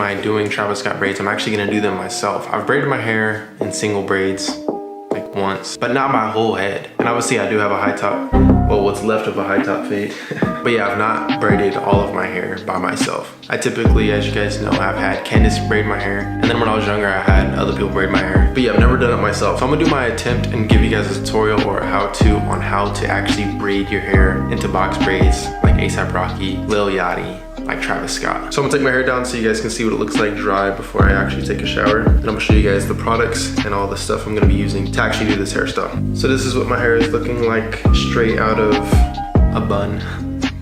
am I doing Travis Scott braids, I'm actually gonna do them myself. I've braided my hair in single braids like once, but not my whole head. And obviously I do have a high top, well, what's left of a high top fade. But yeah, I've not braided all of my hair by myself. I typically, as you guys know, I've had Candace braid my hair, and then when I was younger, I had other people braid my hair. But yeah, I've never done it myself. So I'm gonna do my attempt and give you guys a tutorial or how-to on how to actually braid your hair into box braids like A$AP Rocky, Lil Yachty, like Travis Scott. So I'm gonna take my hair down so you guys can see what it looks like dry before I actually take a shower. And I'm gonna show you guys the products and all the stuff I'm gonna be using to actually do this hairstyle. So this is what my hair is looking like straight out of a bun.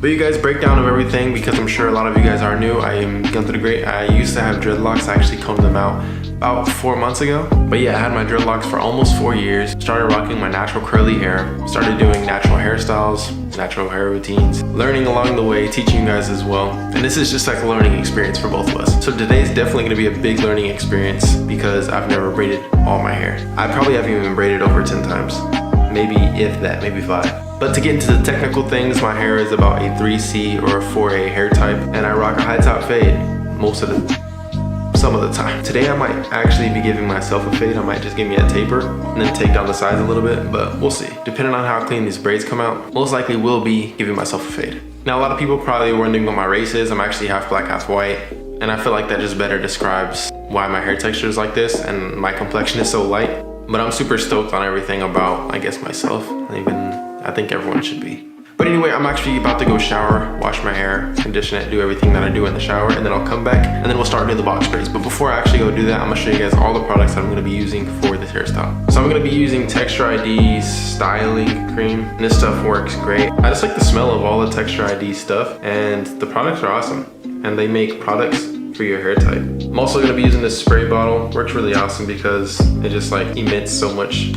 But you guys, breakdown of everything, because I'm sure a lot of you guys are new. I am going through the great. I used to have dreadlocks. I actually combed them out about 4 months ago. But yeah, I had my dreadlocks for almost 4 years. Started rocking my natural curly hair. Started doing natural hairstyles, natural hair routines. Learning along the way, teaching you guys as well. And this is just like a learning experience for both of us. So today's definitely gonna be a big learning experience because I've never braided all my hair. I probably haven't even braided over 10 times. Maybe if that, maybe 5. But to get into the technical things, my hair is about a 3C or a 4A hair type, and I rock a high top fade some of the time. Today I might actually be giving myself a fade. I might just give me a taper and then take down the sides a little bit, but we'll see. Depending on how clean these braids come out, most likely will be giving myself a fade. Now a lot of people probably wondering what my race is. I'm actually half black, half white, and I feel like that just better describes why my hair texture is like this and my complexion is so light. But I'm super stoked on everything about, I guess, myself, and even I think everyone should be. But anyway, I'm actually about to go shower, wash my hair, condition it, do everything that I do in the shower, and then I'll come back and then we'll start doing the box braids. But before I actually go do that, I'm gonna show you guys all the products that I'm gonna be using for this hairstyle. So I'm gonna be using Texture ID styling cream, and this stuff works great. I just like the smell of all the Texture ID stuff, and the products are awesome. And they make products for your hair type. I'm also gonna be using this spray bottle. Works really awesome because it just like emits so much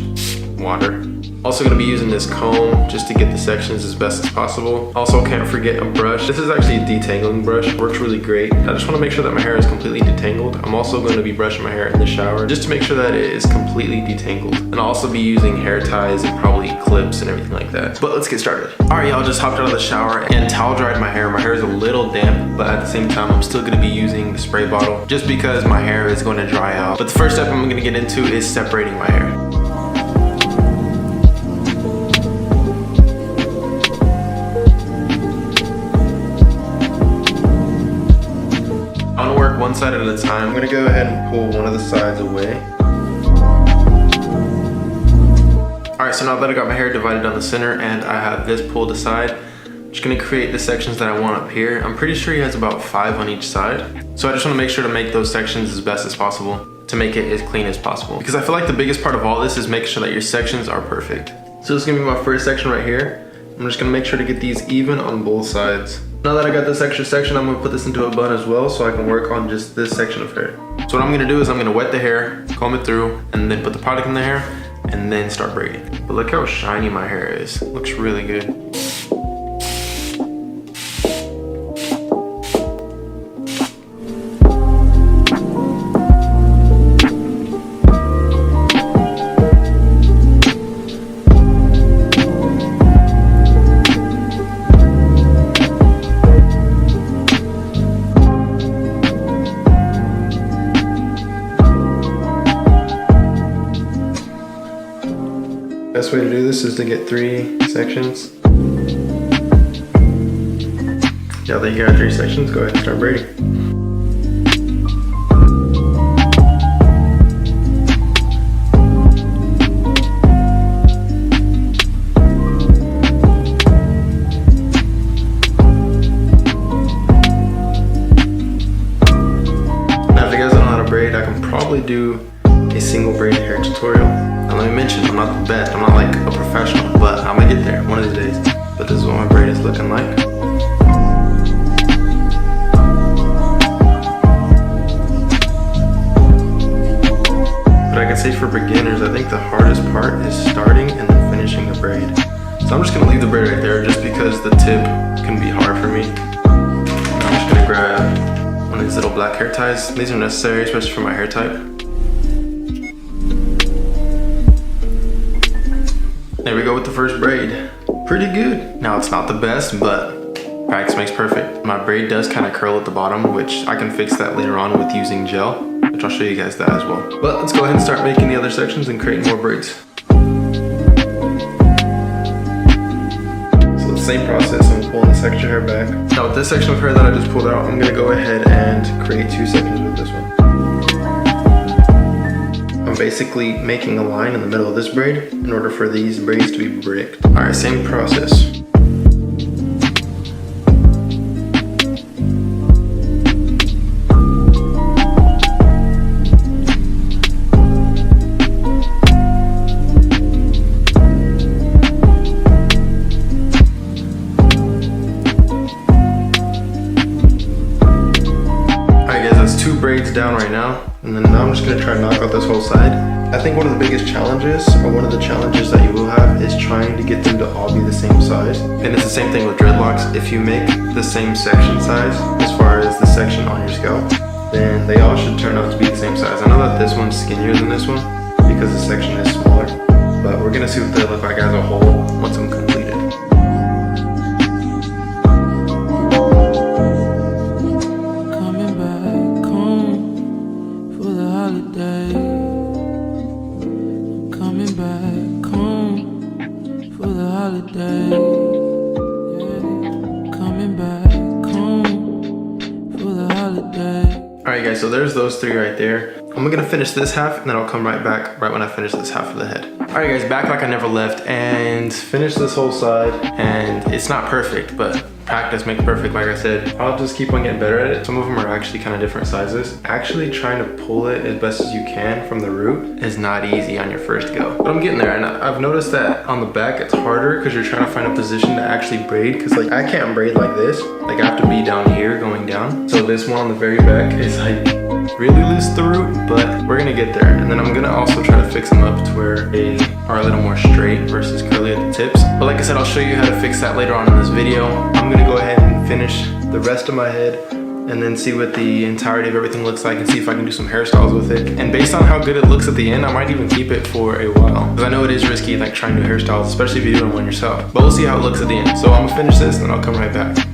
water. Also gonna be using this comb just to get the sections as best as possible. Also can't forget a brush. This is actually a detangling brush, works really great. I just wanna make sure that my hair is completely detangled. I'm also gonna be brushing my hair in the shower just to make sure that it is completely detangled. And I'll also be using hair ties and probably clips and everything like that. But let's get started. All right, y'all, just hopped out of the shower and towel dried my hair. My hair is a little damp, but at the same time, I'm still gonna be using the spray bottle just because my hair is gonna dry out. But the first step I'm gonna get into is separating my hair. One side at a time. I'm gonna go ahead and pull one of the sides away. All right, so now that I got my hair divided down the center and I have this pulled aside, I'm just gonna create the sections that I want up here. I'm pretty sure he has about 5 on each side. So I just wanna make sure to make those sections as best as possible to make it as clean as possible. Because I feel like the biggest part of all this is making sure that your sections are perfect. So this is gonna be my first section right here. I'm just gonna make sure to get these even on both sides. Now that I got this extra section, I'm gonna put this into a bun as well so I can work on just this section of hair. So what I'm gonna do is I'm gonna wet the hair, comb it through, and then put the product in the hair, and then start braiding. But look how shiny my hair is. It looks really good. Best way to do this is to get 3 sections. Now that you got 3 sections, go ahead and start braiding. Now if you guys don't know how to braid, I can probably do a single braid hair tutorial. Now let me mention, I'm not the best, I'm not like a professional, but I'm gonna get there one of these days. But this is what my braid is looking like. But I can say for beginners, I think the hardest part is starting and then finishing the braid. So I'm just gonna leave the braid right there just because the tip can be hard for me. I'm just gonna grab one of these little black hair ties. These are necessary, especially for my hair type. There we go with the first braid. Pretty good. Now it's not the best, but Practice makes perfect. My braid does kind of curl at the bottom, which I can fix that later on with using gel, which I'll show you guys that as well. But let's go ahead and start making the other sections and creating more braids. So the same process, I'm pulling this extra hair back. Now with this section of hair that I just pulled out, I'm gonna go ahead and create 2 sections with this one. I'm basically making a line in the middle of this braid in order for these braids to be bricked. All right, same process. Braids down right now, and then now I'm just gonna try to knock out this whole side. I think one of the biggest challenges, or one of the challenges that you will have, is trying to get them to all be the same size. And it's the same thing with dreadlocks. If you make the same section size as far as the section on your scalp, then they all should turn out to be the same size. I know that this one's skinnier than this one because the section is smaller, but we're gonna see what they look like as a whole once I'm completed. Alright guys, so there's those 3 right there. I'm gonna finish this half and then I'll come right back right when I finish this half of the head. Alright guys, back like I never left and finish this whole side. And it's not perfect, but practice makes perfect, like I said. I'll just keep on getting better at it. Some of them are actually kind of different sizes. Actually trying to pull it as best as you can from the root is not easy on your first go. But I'm getting there, and I've noticed that on the back it's harder because you're trying to find a position to actually braid, because like I can't braid like this. Like I have to be down here going down. So this one on the very back is like really loose at the root, but we're gonna get there. And then I'm gonna also try to fix them up to where they are a little more straight versus curly at the tips. But like I said, I'll show you how to fix that later on in this video. I'm gonna go ahead and finish the rest of my head and then see what the entirety of everything looks like and see if I can do some hairstyles with it. And based on how good it looks at the end, I might even keep it for a while, because I know it is risky like trying new hairstyles, especially if you're doing one yourself. But we'll see how it looks at the end. So I'm gonna finish this and then I'll come right back.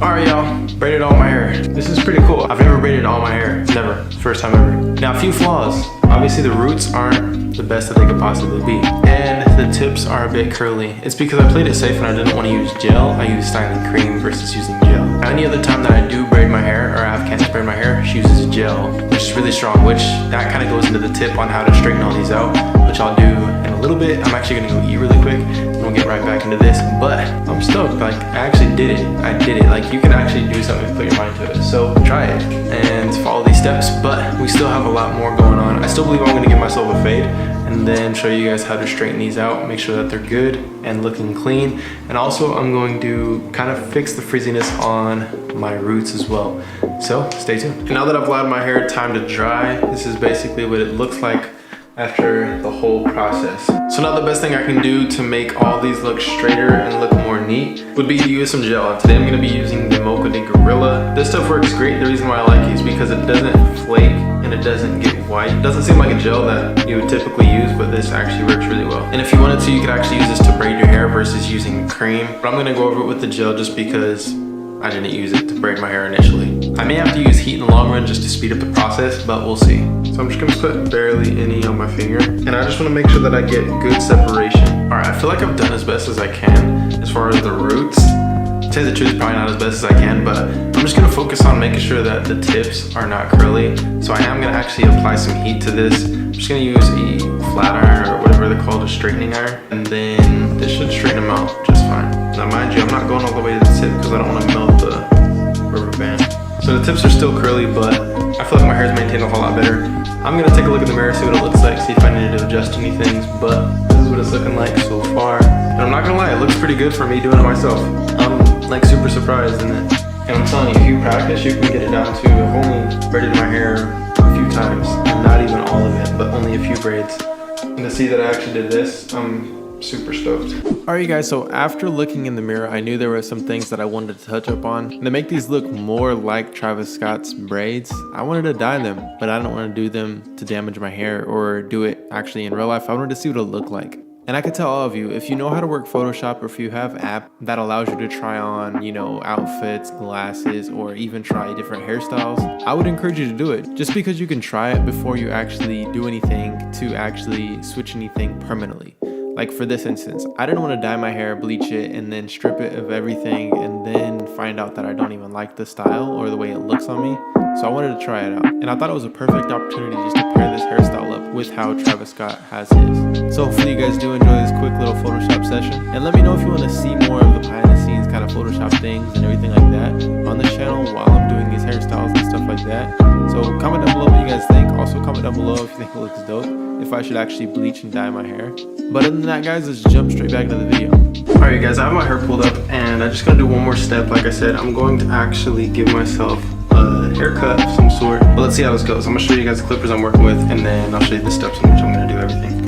Alright y'all, braided all my hair. This is pretty cool. I've never braided all my hair, never, first time ever. Now a few flaws. Obviously the roots aren't the best that they could possibly be. And the tips are a bit curly. It's because I played it safe and I didn't want to use gel. I use styling cream versus using gel. Now, any other time that I do braid my hair, or I have Candace braid my hair, she uses gel, which is really strong, which that kind of goes into the tip on how to straighten all these out, which I'll do in a little bit. I'm actually gonna go eat really quick and we'll get right back into this. But I'm stoked, like I actually did it. I did it. Like you can actually do something and put your mind to it. So try it and follow these steps, but we still have a lot more going on. I still believe I'm gonna give myself a fade and then show you guys how to straighten these out, make sure that they're good and looking clean. And also I'm going to kind of fix the frizziness on my roots as well. So stay tuned. And now that I've allowed my hair time to dry, this is basically what it looks like after the whole process. So now the best thing I can do to make all these look straighter and look more neat would be to use some gel. Today I'm gonna be using the Mocha de Gorilla. This stuff works great. The reason why I like it is because it doesn't flake and it doesn't get white. It doesn't seem like a gel that you would typically use, but this actually works really well. And if you wanted to, you could actually use this to braid your hair versus using cream. But I'm gonna go over it with the gel just because I didn't use it to braid my hair initially. I may have to use heat in the long run just to speed up the process, but we'll see. So I'm just gonna put barely any on my finger, and I just wanna make sure that I get good separation. All right, I feel like I've done as best as I can as far as the roots. To tell you the truth, probably not as best as I can, but I'm just gonna focus on making sure that the tips are not curly. So I am gonna actually apply some heat to this. I'm just gonna use a flat iron or whatever they're called, a straightening iron, and then this should straighten them out just fine. Now mind you, I'm not going all the way to the tip because I don't wanna melt the rubber band. So the tips are still curly, but I feel like my hair's maintained a whole lot better. I'm gonna take a look in the mirror, see what it looks like, see if I need to adjust any things, but this is what it's looking like so far. And I'm not gonna lie, it looks pretty good for me doing it myself. I'm like super surprised in it. And I'm telling you, if you practice, you can get it down to, I've only braided my hair a few times, not even all of it, but only a few braids. And to see that I actually did this, I'm super stoked. Alright guys, so after looking in the mirror, I knew there were some things that I wanted to touch up on. And to make these look more like Travis Scott's braids, I wanted to dye them, but I don't want to do them to damage my hair or do it actually in real life. I wanted to see what it'll look like. And I could tell all of you, if you know how to work Photoshop or if you have an app that allows you to try on, you know, outfits, glasses, or even try different hairstyles, I would encourage you to do it. Just because you can try it before you actually do anything to actually switch anything permanently. Like for this instance, I didn't want to dye my hair, bleach it, and then strip it of everything and then find out that I don't even like the style or the way it looks on me. So I wanted to try it out. And I thought it was a perfect opportunity just to pair this hairstyle up with how Travis Scott has his. So hopefully you guys do enjoy this quick little Photoshop session. And let me know if you want to see more of the behind the scenes kind of Photoshop things and everything like that on the channel while I'm doing these hairstyles and stuff like that. So comment down below what you guys think. Also comment down below if you think it looks dope, if I should actually bleach and dye my hair. But other than that, guys, let's jump straight back to the video. Alright guys, I have my hair pulled up and I'm just going to do one more step. Like I said, I'm going to actually give myself a haircut of some sort. But let's see how this goes. I'm going to show you guys the clippers I'm working with and then I'll show you the steps in which I'm going to do everything.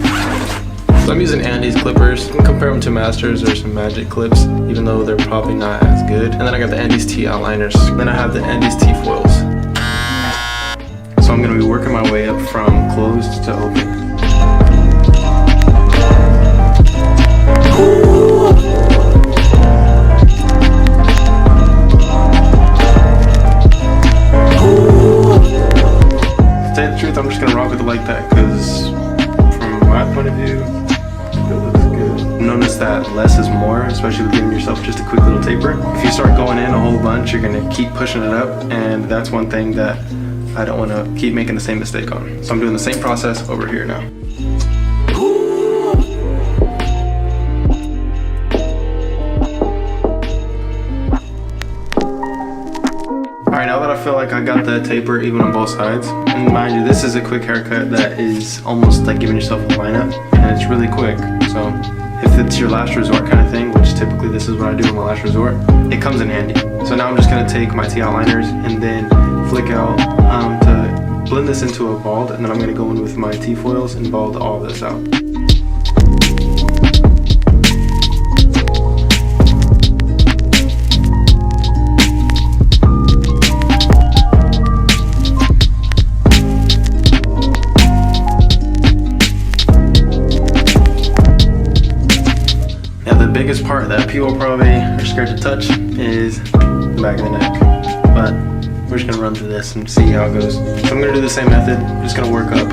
So I'm using Andy's clippers. You can compare them to Masters or some Magic clips, even though they're probably not as good. And then I got the Andy's T outliners. Then I have the Andy's T foils. So I'm going to be working my way up from closed to open. To tell you the truth, I'm just gonna rock with it like that because from my point of view, it looks good. Notice that less is more, especially with giving yourself just a quick little taper. If you start going in a whole bunch, you're gonna keep pushing it up, and that's one thing that I don't want to keep making the same mistake on. So I'm doing the same process over here now. Alright, now that I feel like I got the taper even on both sides, and mind you, this is a quick haircut that is almost like giving yourself a lineup, and it's really quick. So if it's your last resort kind of thing, which typically this is what I do in my last resort, it comes in handy. So now I'm just going to take my T outliners and then flick out to blend this into a bald, and then I'm going to go in with my T foils and bald all this out. Now the biggest part that people probably are scared to touch is the back of the neck, but we're just gonna run through this and see how it goes. So I'm gonna do the same method. I'm just gonna work up.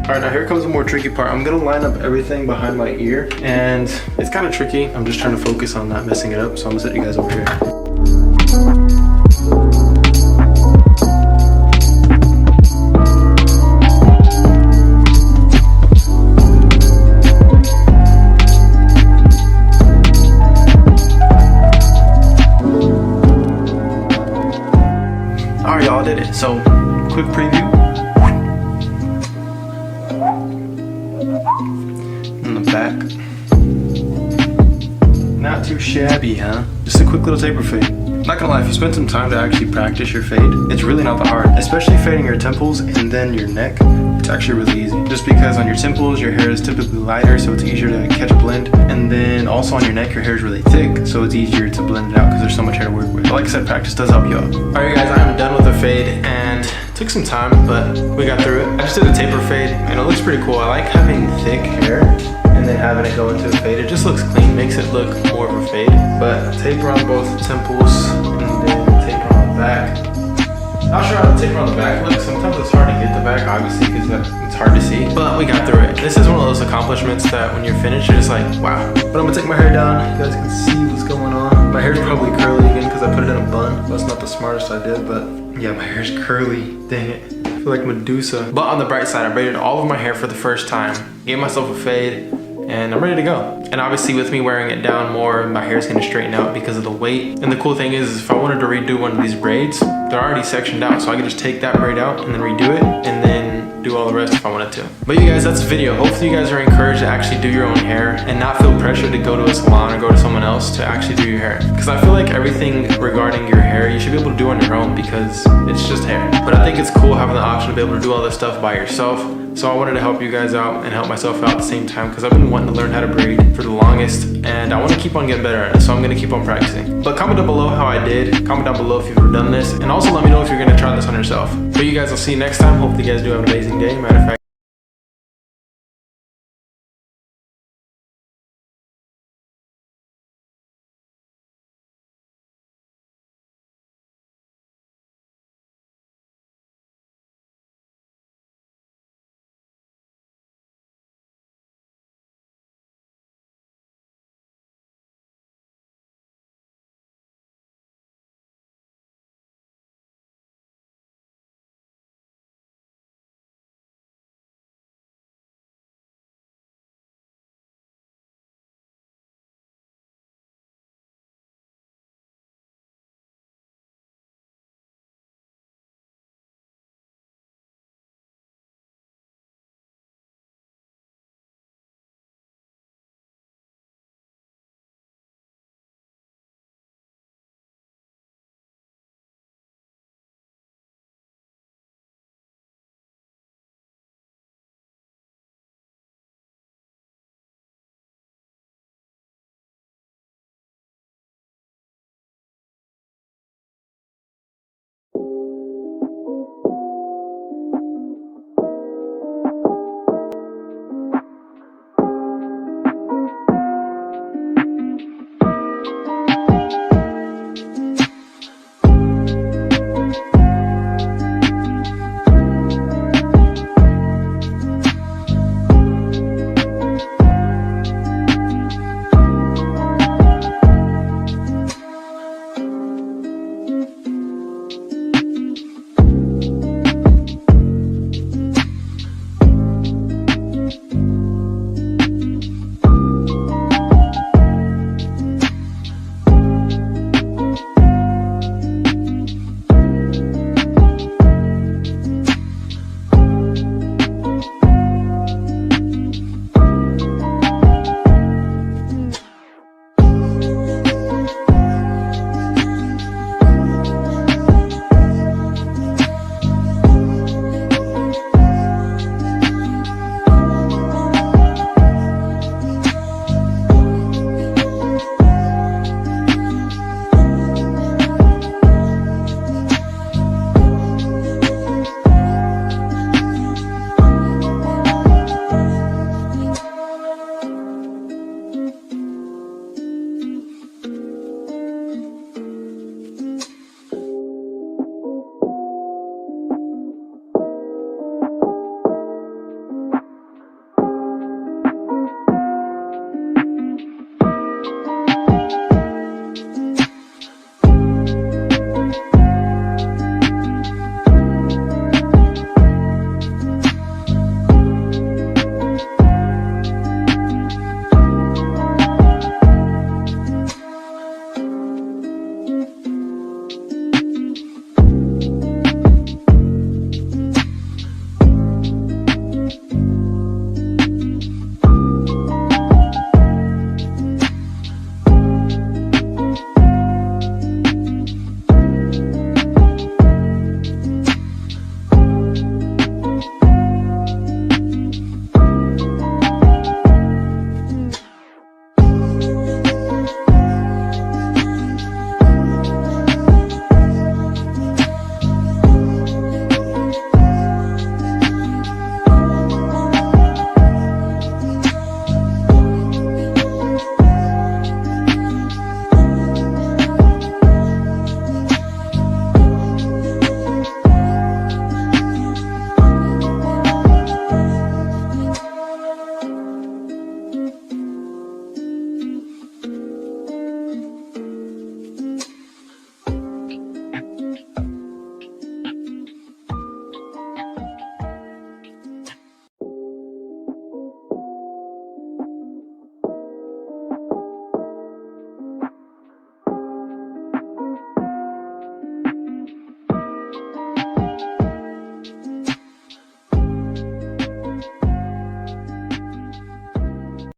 Alright, now here comes the more tricky part. I'm gonna line up everything behind my ear, and it's kind of tricky. I'm just trying to focus on not messing it up, so I'm gonna set you guys over here. Alright, y'all, did it. So, quick preview. In the back. Not too shabby, huh? Just a quick little taper fade. Not gonna lie, if you spend some time to actually practice your fade, it's really not that hard. Especially fading your temples and then your neck. It's actually really easy. Just because on your temples, your hair is typically lighter, so it's easier to catch a blend. And then also on your neck, your hair is really thick, so it's easier to blend it out because there's so much hair to work with. But like I said, practice does help you out. Alright guys, I'm done with the fade, and took some time, but we got through it. I just did a taper fade, and it looks pretty cool. I like having thick hair and then having it go into a fade. It just looks clean, makes it look more of a fade. But taper on both temples, and then taper on the back. Not sure how the taper on the back looks. Sometimes it's hard to get the back, obviously, because it's hard to see. But we got through it. This is one of those accomplishments that when you're finished, you're just like, wow. But I'm gonna take my hair down. You guys can see what's going on. My hair's probably curly again because I put it in a bun. That's not the smartest I did, but yeah, my hair's curly. Dang it. I feel like Medusa. But on the bright side, I braided all of my hair for the first time. Gave myself a fade. And I'm ready to go. And obviously with me wearing it down more, my hair's gonna straighten out because of the weight. And the cool thing is if I wanted to redo one of these braids, they're already sectioned out. So I can just take that braid out and then redo it and then do all the rest if I wanted to. But you guys, that's the video. Hopefully you guys are encouraged to actually do your own hair and not feel pressured to go to a salon or go to someone else to actually do your hair. Because I feel like everything regarding your hair, you should be able to do on your own because it's just hair. But I think it's cool having the option to be able to do all this stuff by yourself. So I wanted to help you guys out and help myself out at the same time because I've been wanting to learn how to braid for the longest and I want to keep on getting better at it, so I'm going to keep on practicing. But comment down below how I did. Comment down below if you've ever done this and also let me know if you're going to try this on yourself. But you guys, I'll see you next time. Hopefully you guys do have an amazing day. Matter of fact,